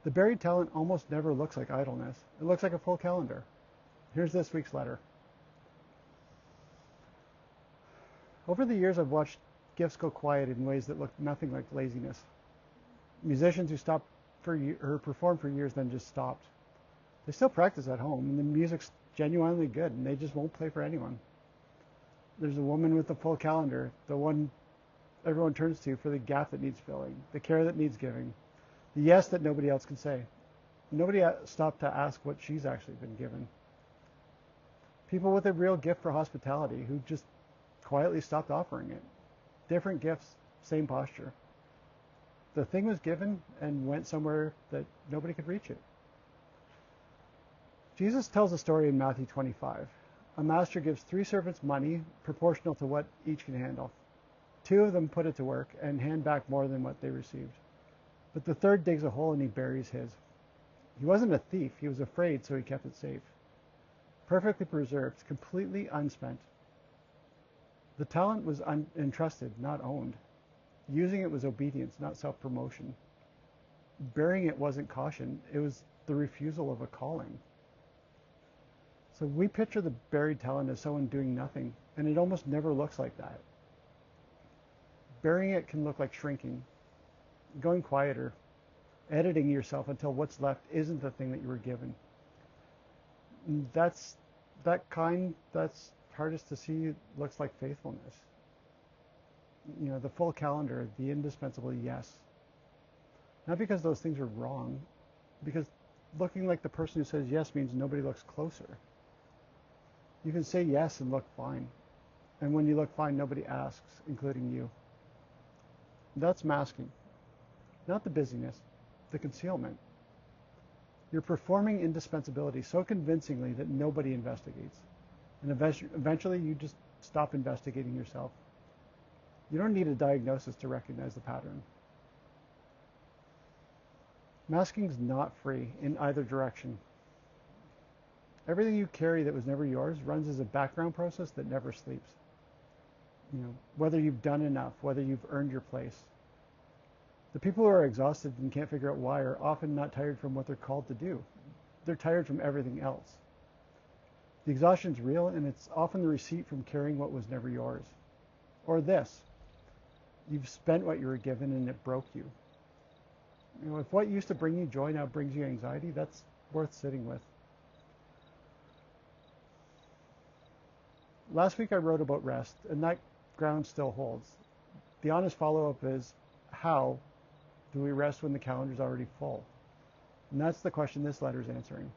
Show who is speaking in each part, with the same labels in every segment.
Speaker 1: The buried talent almost never looks like idleness. It looks like a full calendar. Here's this week's letter. Over the years, I've watched gifts go quiet in ways that look nothing like laziness. Musicians who stopped or performed for years then just stopped. They still practice at home, and the music's genuinely good, and they just won't play for anyone. There's a woman with a full calendar, the one everyone turns to for the gap that needs filling, the care that needs giving, the yes that nobody else can say. Nobody stopped to ask what she's actually been given. People with a real gift for hospitality who just quietly stopped offering it. Different gifts, same posture. The thing was given and went somewhere that nobody could reach it. Jesus tells a story in Matthew 25. A master gives 3 servants money proportional to what each can handle. 2 of them put it to work and hand back more than what they received. But the third digs a hole and he buries his. He wasn't a thief, he was afraid, so he kept it safe. Perfectly preserved, completely unspent. The talent was entrusted, not owned. Using it was obedience, not self-promotion. Burying it wasn't caution, it was the refusal of a calling. So we picture the buried talent as someone doing nothing, and it almost never looks like that. Burying it can look like shrinking, going quieter, editing yourself until what's left isn't the thing that you were given. And that's hardest to see looks like faithfulness. You know, the full calendar, the indispensable yes. Not because those things are wrong, because looking like the person who says yes means nobody looks closer. You can say yes and look fine. And when you look fine, nobody asks, including you. That's masking. Not the busyness, the concealment. You're performing indispensability so convincingly that nobody investigates. And eventually you just stop investigating yourself. You don't need a diagnosis to recognize the pattern. Masking's not free in either direction. Everything you carry that was never yours runs as a background process that never sleeps. You know, whether you've done enough, whether you've earned your place. The people who are exhausted and can't figure out why are often not tired from what they're called to do. They're tired from everything else. The exhaustion's real, and it's often the receipt from carrying what was never yours. Or this: you've spent what you were given and it broke you. You know, if what used to bring you joy now brings you anxiety, that's worth sitting with. Last week I wrote about rest, and that ground still holds. The honest follow-up is, how do we rest when the calendar's already full? And that's the question this letter's answering.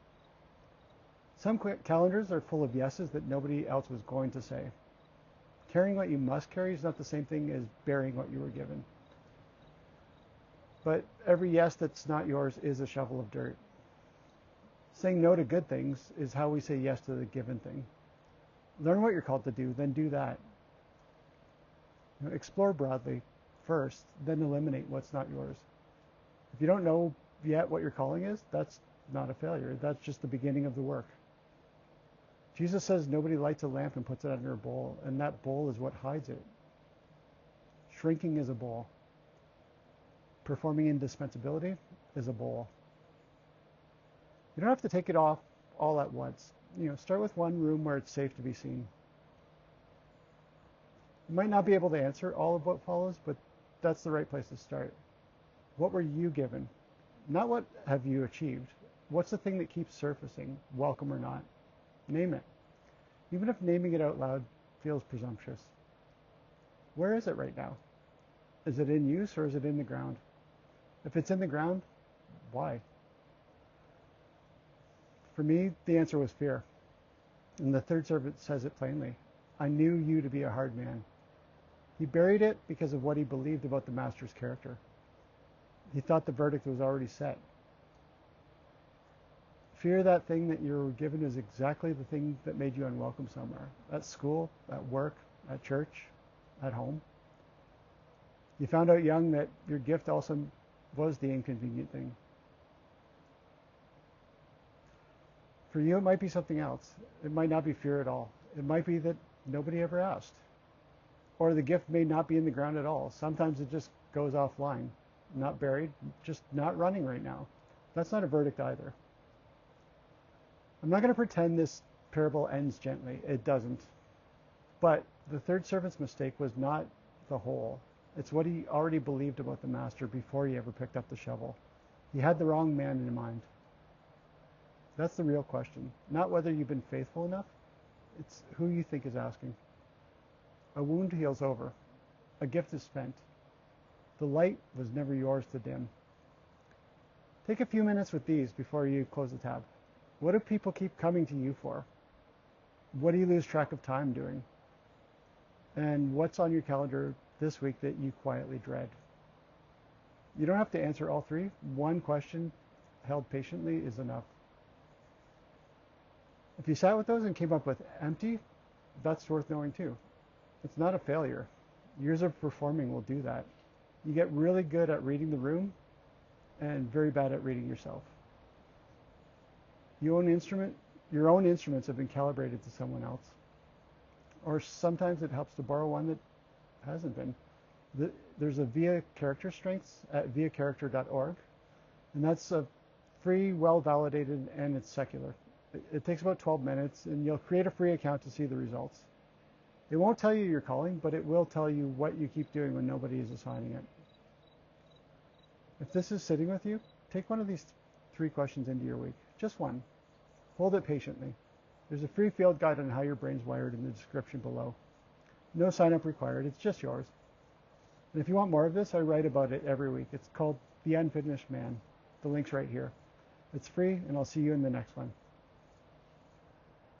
Speaker 1: Some calendars are full of yeses that nobody else was going to say. Carrying what you must carry is not the same thing as burying what you were given. But every yes that's not yours is a shovel of dirt. Saying no to good things is how we say yes to the given thing. Learn what you're called to do, then do that. You know, explore broadly first, then eliminate what's not yours. If you don't know yet what your calling is, that's not a failure. That's just the beginning of the work. Jesus says nobody lights a lamp and puts it under a bowl, and that bowl is what hides it. Shrinking is a bowl. Performing indispensability is a bowl. You don't have to take it off all at once. You know, start with one room where it's safe to be seen. You might not be able to answer all of what follows, but that's the right place to start. What were you given? Not what have you achieved. What's the thing that keeps surfacing, welcome or not? Name it. Even if naming it out loud feels presumptuous. Where is it right now? Is it in use or is it in the ground? If it's in the ground, why? For me, the answer was fear. And the third servant says it plainly. I knew you to be a hard man. He buried it because of what he believed about the master's character. He thought the verdict was already set. Fear that thing that you were given is exactly the thing that made you unwelcome somewhere. At school, at work, at church, at home. You found out young that your gift also was the inconvenient thing. For you, it might be something else. It might not be fear at all. It might be that nobody ever asked. Or the gift may not be in the ground at all. Sometimes it just goes offline, not buried, just not running right now. That's not a verdict either. I'm not going to pretend this parable ends gently. It doesn't. But the third servant's mistake was not the whole. It's what he already believed about the master before he ever picked up the shovel. He had the wrong man in mind. That's the real question. Not whether you've been faithful enough. It's who you think is asking. A wound heals over. A gift is spent. The light was never yours to dim. Take a few minutes with these before you close the tab. What do people keep coming to you for? What do you lose track of time doing? And what's on your calendar this week that you quietly dread? You don't have to answer all three. One question held patiently is enough. If you sat with those and came up with empty, that's worth knowing too. It's not a failure. Years of performing will do that. You get really good at reading the room and very bad at reading yourself. Your own instruments have been calibrated to someone else. Or sometimes it helps to borrow one that hasn't been. There's a VIA Character Strengths at viacharacter.org, and that's a free, well-validated, and it's secular. It takes about 12 minutes, and you'll create a free account to see the results. It won't tell you your calling, but it will tell you what you keep doing when nobody is assigning it. If this is sitting with you, take one of these 3 questions into your week. Just one. Hold it patiently. There's a free field guide on how your brain's wired in the description below. No sign-up required. It's just yours. And if you want more of this, I write about it every week. It's called The Unfinished Man. The link's right here. It's free, and I'll see you in the next one.